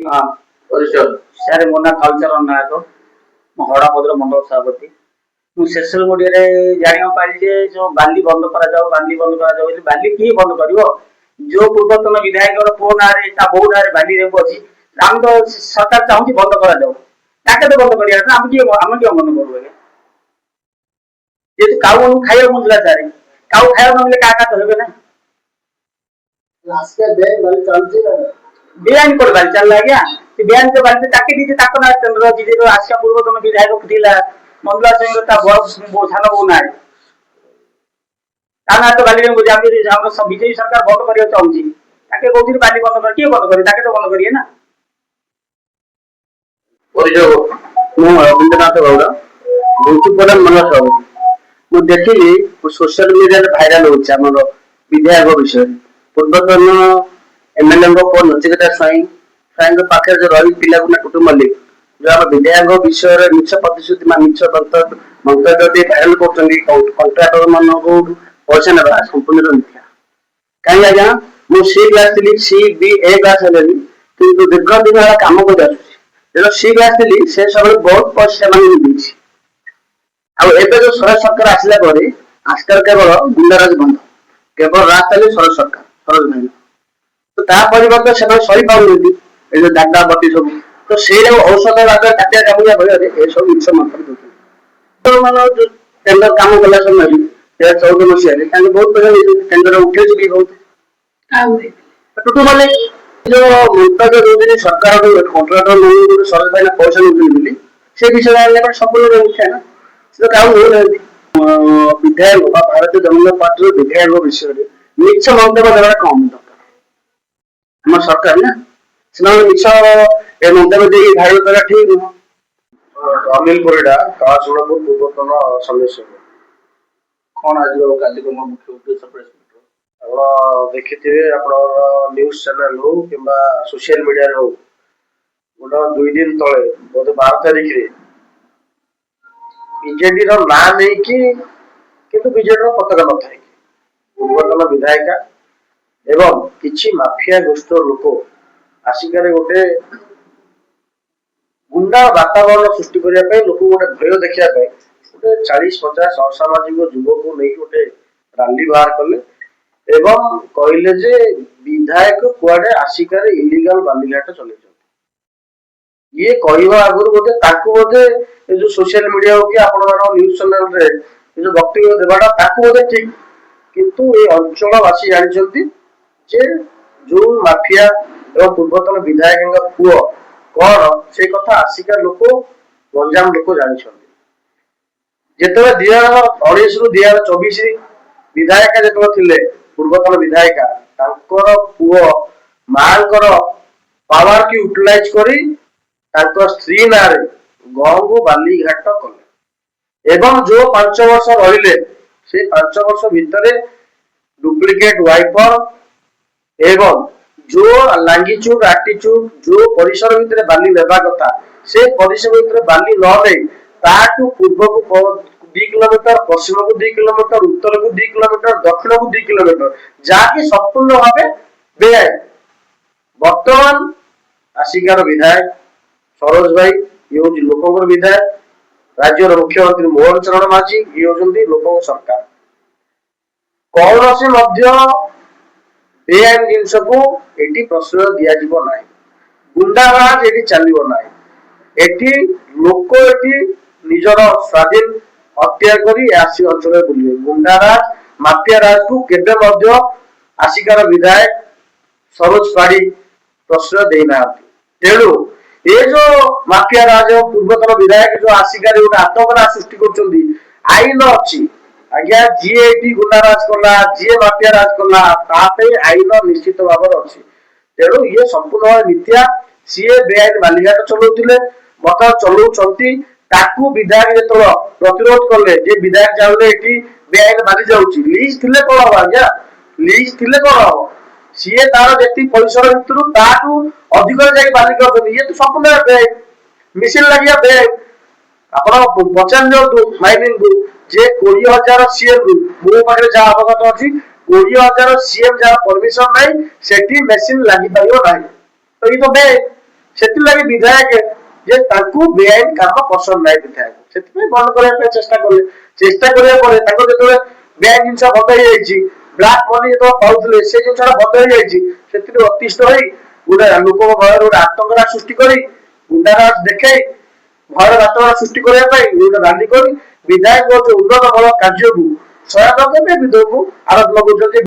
हाँ सारे मो ना कल्चर नायक हड़ापदर मंडल सभापति मुझे सोशल मीडिया जाना पारी जो बाली बंद बाली बंद बाली किए बंद कर जो पूर्वतन विधायक पु ना बो ना बाली अच्छी आम तो सरकार चाहूँ बंद कर तो बंद कर आम किए बंद करूँ जेहतु काउ मान खाया मिलला सारे काउ खाया ना मिले क्या तो हे ना बेआईन कर बाल चल आज्ञा बेआईन तो बाल ताके दीजिए ताको ना चंद्र जी जो आसिया पूर्वतन विधायक थिला मंजुला सिंह ता सान बो ना ता ना तो बाली बुझे हम सब बीजेपी सरकार बंद करिया चाहूची ताके कहउची बाली बंद कर के बंद करी ताके तो बंद करिए ना परिचय मु रविंद्रनाथ गौड़ मुंसिपल मनोज साहू मु देखिली सोशल मीडिया भाइराल होची हमर विधायक विषय पूर्वतन एमएलए को नचिकेता स्वाई स्वाई पाखे जो रही पिला गुना कुटुंब मल्लिक जो आम विधायक विषय मिछ प्रतिश्रुति मिछ मंतव्य भाइराल कर कंट्राक्टर मान पैसा ना संपूर्ण मिथ्या कहीं आज्ञा मुझे सी क्लास थी सी बी ए क्लास है किंतु दीर्घ दिन है कम कर जो सी क्लास थी से सब बहुत पैसा मिली आबे जो सरज सरकार आसला आजकल केवल गुंडाराज बंद केवल राज चले सरज सरकार सरज भाई तो ता परिवर्तन से सही पाऊँ जो दादा बत्ती सब तो से औषध आगे काटिया कामुया भय ये सब जिन मात्र तो मान जो टेंडर काम कला समय 2014 मसीह बहुत पैसा टेंडर उठे भी बहुत टुटू माले जो मंतव्य दौरान सरकार कंट्राक्टर मान सरज भाई पैसा नहीं से विषय संपूर्ण मुख्य ना से क्या विधायक भारतीय जनता पार्टी विधायक विषय मिछ मंतव्य देवा कम दरकार आम सरकार ना मिछ मंतव्य दे भाइराल करा ठीक नुह अनिल परिडा काशुणपुर पूर्वतन सदस्य कौन आज कार्यक्रम मुख्य उद्देश्य प्रेस आप देखिए आप न्यूज चैनल हो कि सोशल मीडिया हो गोटे 2 दिन तले बोध 12 तारिख रे बीजेडी ना नहीं कि बीजेडी पताका न था पूर्वतन विधायिका एवं किछि माफिया गोष्ठ लोक आसिक गोटे गुंडा वातावरण सृष्टि करने लोक गोटे भय देखा गोटे 40-50 असामाजिक युवक को नहीं गोटे रैली बाहर कले एवं कहले जे विधायक कुआडे आसिकार इलीगल बालीघाट चले ये कहवा आगुरी बोधे ताकू बोधे जो सोशल मीडिया हो कि आपण न्यूज चैनल रे जो वक्तव्य देवाटा ताकू बोधे ठीक किंतु ये अंचलवासी जानते जे जो माफिया एवं पूर्वतन विधायक पुओ कौन से कथा आसिका लोक गंजाम लोक जानते जिते 2019 रु 2024 विधायिका जो थे पूर्वतन विधायिका पुओ मांकर पावर की यूटिलाइज करी स्त्री ना गाँव को बालीघाट कले एवं जो 5 वर्ष रहिले से 5 वर्ष भितर डुप्लिकेट वाइपर एवं जो लांगीचुड आटीचुड जो परिसर भितर बाली लेवा कथा से परिसर भितर बाली न ले ताटू पूर्व को 2 किलोमीटर पश्चिम को 2 किलोमीटर उत्तर को 2 किलोमीटर दक्षिण को 2 किलोमीटर जहाँकि संपूर्ण भाव बेआईन वर्तमान आसिकार विधायक सरोज भाई ये हूँ लोक विधायक राज्य मुख्यमंत्री मोहन चरण माझी ये हूँ लोक सरकार कौन से बेआईन जिनस को ये प्रश्रय दिज्व ना गुंडाराज ये चलो ना ये लोक ये निजर स्वाधीन हत्या करी आसी अंचल बुले गुंडाराज माफिया राज को केवे आसिकार विधायक सरोज पाड़ी प्रश्रय देना तेणु ये जो माफिया राज पूर्वतन विधायक जो आसिकार गोटे आतंकराज सृष्टि कर आईन अच्छी आज्ञा जी गुंडाराज कला जी माफिया राज कला आईन निश्चित भाव अच्छी तेणु ये संपूर्ण भाव मिथ्या सी बेआईन बालीघाट चलाउले बर्तमान चलाउं विधायक जो प्रतिरोध कले विधायक जाऊे ये बेआईन बाली जाऊँगी लीज थे कौन हम आज्ञा लीज थे कौन हम सी तार जी परिसर भर अधिक जाए बाली कर ये तो संपूर्ण बेआईन मिसिन लगे बेआईन आप पचार दिखाँ माइनिंग को जे 20,000 सीएम मो पाखे जहाँ अवगत अच्छी 20,000 सीएम जहाँ परमिशन ना से मेसीन लगी पार ना तो ये तो बेआईन ସେଥିଲାଗି ବିଧାୟକ ଯେ ତାଙ୍କୁ ବେଆଇନ କାମ ପସନ୍ଦ ନାହିଁ ବିଧାୟକ, ସେଥିପାଇଁ ବନ୍ଦ କରିବା ପାଇଁ ଚେଷ୍ଟା କଲେ। ଚେଷ୍ଟା କରିବା ପରେ ତାଙ୍କୁ ଯେତେବେଳେ ବେଆଇନ ଜିନିଷ ବନ୍ଦ ହେଇଯାଇଛି, ବ୍ଲାକ୍ ମନି ଯେତେବେଳେ ପାଉଥିଲେ ସେ ଜିନିଷଟା ବନ୍ଦ ହେଇଯାଇଛି, ସେଥିରୁ ଅତିଷ୍ଠ ହୋଇ ଗୋଟେ ଲୋକଙ୍କ ଭୟରେ ଗୋଟେ ଆତଙ୍କଟା ସୃଷ୍ଟି କରି ଗୁଣ୍ଡାରାଜ ଦେଖେଇ ଭୟର ବାତାବରଣ ସୃଷ୍ଟି କରିବା ପାଇଁ ଗୋଟେ ରାଲି କରି ବିଧାୟକ ଯୋଉ ଉନ୍ନତମୂଳକ କାର୍ଯ୍ୟକୁ ସହାୟତା କରିବେ, ବିଧାୟକକୁ ଆରୋପ ଲଗାଉଛନ୍ତି।